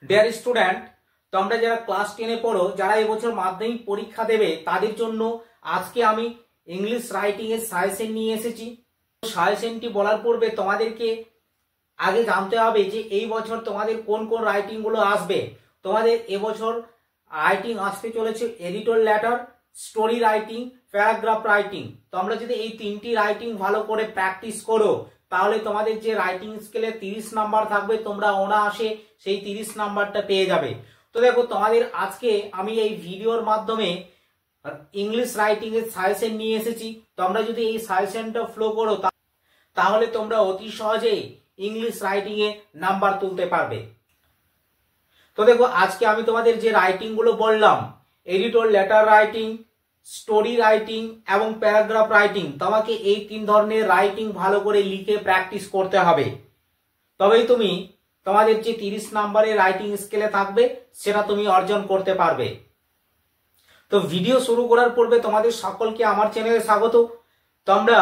Dear student, তোমরা যারা class 10-এ পড়ো, যারা এবছর মাধ্যমিক পরীক্ষা দেবে, তাদের জন্য আজকে আমি ইংলিশ রাইটিং এর সাজেশন নিয়ে এসেছি। সাজেশনটি বলার পূর্বে তোমাদেরকে আগে জানতে হবে যে এই বছর তোমাদের কোন কোন রাইটিং গুলো আসবে। তোমাদের এবছর রাইটিং আসতে চলেছে editor letter, story writing, paragraph writing. তোমরা যদি এই তিনটি রাইটিং ভালো করে প্র্যাকটিস করো, তাহলে তোমাদের যে রাইটিং স্কেলে 30 নাম্বার থাকবে, তোমরা অনায়াসে সেই 30 নাম্বারটা পেয়ে যাবে। তো দেখো, তোমাদের আজকে আমি এই ভিডিওর মাধ্যমে ইংলিশ রাইটিং এর সাজেশন নিয়ে এসেছি। তোমরা যদি এই সাজেশনটা ফলো করো, তাহলে তোমরা অতি সহজেই ইংলিশ রাইটিং এ নাম্বার তুলতে পারবে। তো দেখো, আজকে আমি তোমাদের যে রাইটিং গুলো বললাম, editor letter writing, story writing এবং প্যারাগ্রাফ রাইটিং, তোমাকে এই 3 ধরনের রাইটিং ভালো করে লিখে প্র্যাকটিস করতে হবে। তবেই তুমি তোমাদের যে 30 নাম্বারের রাইটিং স্কেলে থাকবে, সেটা তুমি অর্জন করতে পারবে। তো ভিডিও শুরু করার পূর্বে তোমাদের সকলকে আমার চ্যানেলে স্বাগত। তোমরা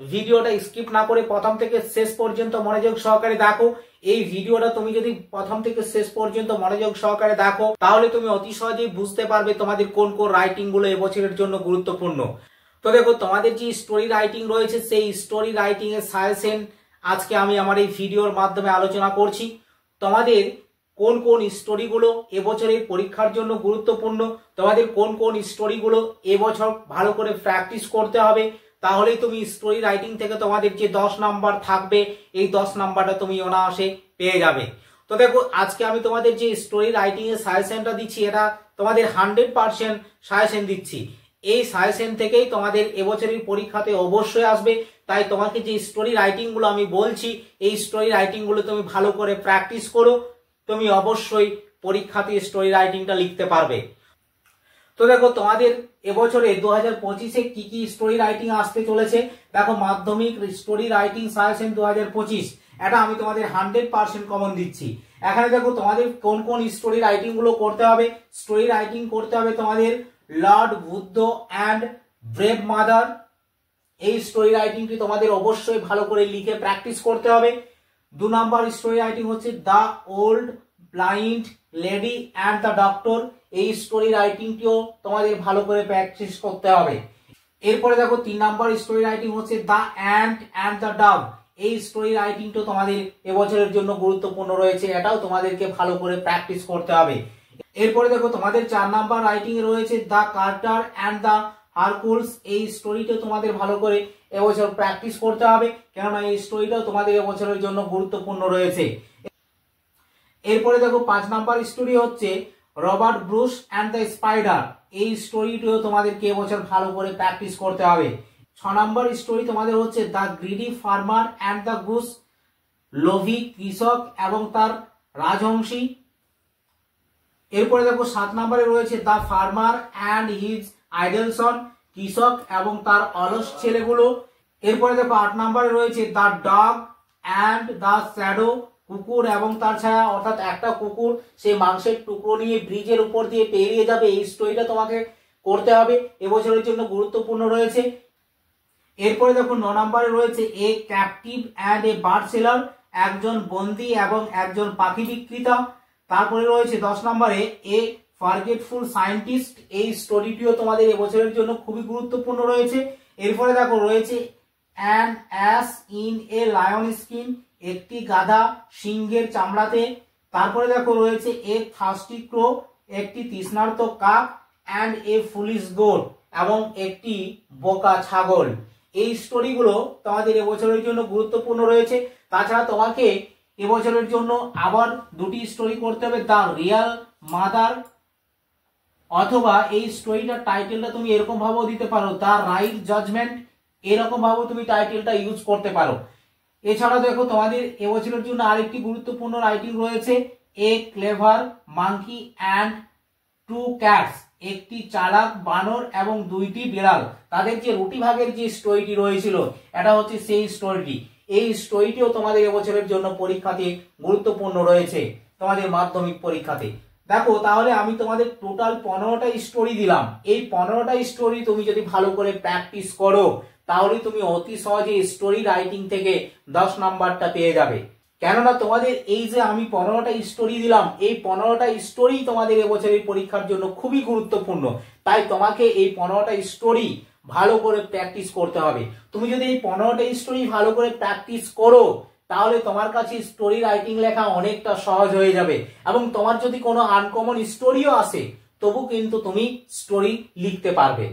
ভিডিওটা স্কিপ না করে প্রথম থেকে শেষ পর্যন্ত মনোযোগ সহকারে দেখো। এই ভিডিওটা তুমি যদি প্রথম থেকে শেষ পর্যন্ত মনোযোগ সহকারে দেখো, তাহলে তুমি অতি সহজেই বুঝতে পারবে তোমাদের কোন কোন রাইটিং গুলো এবছরের জন্য গুরুত্বপূর্ণ। তো দেখো, তোমাদের যে স্টোরি রাইটিং রয়েছে, সেই স্টোরি রাইটিং এর সাজেশন আজকে আমি আমার এই ভিডিওর মাধ্যমে আলোচনা করছি। তোমাদের কোন কোন স্টোরিগুলো এবছরের পরীক্ষার জন্য গুরুত্বপূর্ণ, তোমাদের কোন কোন স্টোরিগুলো এবছর ভালো করে প্র্যাকটিস করতে হবে, তাহলেই তুমি স্টোরি রাইটিং থেকে তোমাদের যে 10 নাম্বার থাকবে, এই 10 নাম্বারটা তুমি অনায়াসে পেয়ে যাবে। তো দেখো, আজকে আমি তোমাদের যে স্টোরি রাইটিং এর সাজেশনটা দিচ্ছি, এটা তোমাদের 100% সাজেশন দিচ্ছি। এই সাজেশন থেকেই তোমাদের এবছরের পরীক্ষাতে অবশ্যই আসবে। তাই তোমাকে যে স্টোরি রাইটিং গুলো আমি বলছি, এই স্টোরি রাইটিং গুলো তুমি ভালো করে প্র্যাকটিস করো, তুমি অবশ্যই পরীক্ষাতে স্টোরি রাইটিংটা লিখতে পারবে। তো দেখো, তোমাদের এবছরে 2025-এ কি কি স্টোরি রাইটিং আসতে চলেছে। দেখো, মাধ্যমিক স্টোরি রাইটিং সাজেশন 2025, এটা আমি তোমাদের 100% কমন দিচ্ছি। এখানে দেখো, তোমাদের কোন কোন স্টোরি রাইটিং গুলো করতে হবে। স্টোরি রাইটিং করতে হবে তোমাদের Lord Buddha and brave mother. এই স্টোরি রাইটিংটি তোমাদের অবশ্যই ভালো করে লিখে প্র্যাকটিস করতে হবে। 2 নাম্বার স্টোরি রাইটিং হচ্ছে the old blind lady and the doctor. এই স্টোরি রাইটিংটিও তোমাদের ভালো করে প্র্যাকটিস করতে হবে। এরপরে দেখো, 3 নাম্বার স্টোরি রাইটিং হচ্ছে the ant and the dog. এই স্টোরি রাইটিংটা তোমাদের এবছরের জন্য গুরুত্বপূর্ণ রয়েছে, এটাও তোমাদেরকে ভালো করে প্র্যাকটিস করতে হবে। এরপরে দেখো, তোমাদের 4 নাম্বার রাইটিং রয়েছে দ্য কার্টার অ্যান্ড দ্য হারকুলস। এই স্টোরিটা তোমাদের ভালো করে এবছর প্র্যাকটিস করতে হবে, কেননা এই স্টোরিটাও তোমাদের এবছরের জন্য গুরুত্বপূর্ণ রয়েছে। এরপরে দেখো, 5 নাম্বার স্টোরি হচ্ছে Robert Bruce and the spider. এই স্টোরিটিও তোমাদেরকে এবছর ভালো করে প্র্যাকটিস করতে হবে। 6 নাম্বার স্টোরি তোমাদের হচ্ছে the greedy farmer and the goose. লোভী কৃষক এবং তার রাজহংসী। এরপরে দেখো, 7 নাম্বারে রয়েছে the farmer and his idle son. কৃষক এবং তার অলস ছেলেগুলো। এরপরে দেখো, 8 নাম্বারে রয়েছে the dog and the shadow. কুকুর এবং তার ছায়া, অর্থাৎ একটা কুকুর সেই মাংসের টুকরো নিয়ে ব্রিজের উপর দিয়ে পেরিয়ে যাবে। এই স্টোরিটা তোমাকে করতে হবে, এবছরের জন্য গুরুত্বপূর্ণ রয়েছে। এরপরে দেখো, 9 নাম্বারে রয়েছে a captive and a bird seller. একজন বন্দী এবং একজন পাখি বিক্রেতা। তারপরে রয়েছে 10 নম্বরে এ ফরগেটফুল সায়েন্টিস্ট। এই স্টোরিটিও তোমাদের এবছরের জন্য খুবই গুরুত্বপূর্ণ রয়েছে। এরপরে দেখো, রয়েছে an ass in a lion skin. একটি গাধা সিংহের চামড়াতে। তারপরে দেখো, রয়েছে এ থার্স্টি ক্রো। একটি তৃষ্ণার্ত কাক অ্যান্ড এ ফুলিশ গোট, এবং একটি বোকা ছাগল। এই স্টোরিগুলো তোমাদের এবছরের জন্য গুরুত্বপূর্ণ রয়েছে। তাছাড়া তোমাকে এবছরের জন্য আবার 2টি স্টোরি করতে হবে, দ্য রিয়াল মাদার, অথবা এই স্টোরিটার টাইটেলটা তুমি এরকম ভাবেও দিতে পারো, দ্য রাইট জাজমেন্ট। এরকম ভাবেও তুমি টাইটেলটা ইউজ করতে পারো। এছাড়া দেখো, তোমাদের এবছরের জন্য আরেকটি গুরুত্বপূর্ণ রাইটিং রয়েছে a clever monkey and 2 cats. একটি চালাক বানর এবং 2টি বিড়াল। তাদের যে রুটি ভাগের যে স্টোরিটি রয়েছিল, এটা হচ্ছে সেই স্টোরিটি। এই স্টোরিটিও তোমাদের এবছরের জন্য পরীক্ষাতে গুরুত্বপূর্ণ রয়েছে, তোমাদের মাধ্যমিক পরীক্ষাতে। দেখো, তাহলে আমি তোমাদের টোটাল 15টা স্টোরি দিলাম। এই 15টা স্টোরি তুমি যদি ভালো করে প্র্যাকটিস করো, তাহলে তুমি অতি সহজে স্টোরি রাইটিং থেকে 10 নাম্বারটা পেয়ে যাবে। কেননা তোমাদের এই যে আমি 15টা স্টোরি দিলাম, এই 15টা স্টোরি তোমাদের এবছরের পরীক্ষার জন্য খুবই গুরুত্বপূর্ণ। তাই তোমাকে এই 15টা স্টোরি ভালো করে প্র্যাকটিস করতে হবে। তুমি যদি এই 15টা স্টোরি ভালো করে প্র্যাকটিস করো, তাহলে তোমার কাছে স্টোরি রাইটিং লেখা অনেকটা সহজ হয়ে যাবে। এবং তোমার যদি কোনো আনকমন স্টোরিও আসে, তবু কিন্তু তুমি স্টোরি লিখতে পারবে।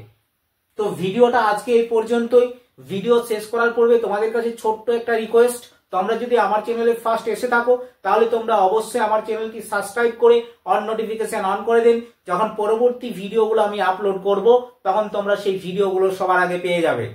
তো ভিডিওটা আজকে এই পর্যন্তই। ভিডিও শেষ করার পূর্বে তোমাদের কাছে ছোট্ট একটা রিকোয়েস্ট, তোমরা যদি আমার চ্যানেলে ফার্স্ট এসে থাকো, তাহলে তোমরা অবশ্যই আমার চ্যানেলটি সাবস্ক্রাইব করে অন নোটিফিকেশন অন করে দিন। যখন পরবর্তী ভিডিওগুলো আমি আপলোড করব, তখন তোমরা সেই ভিডিওগুলো সবার আগে পেয়ে যাবে।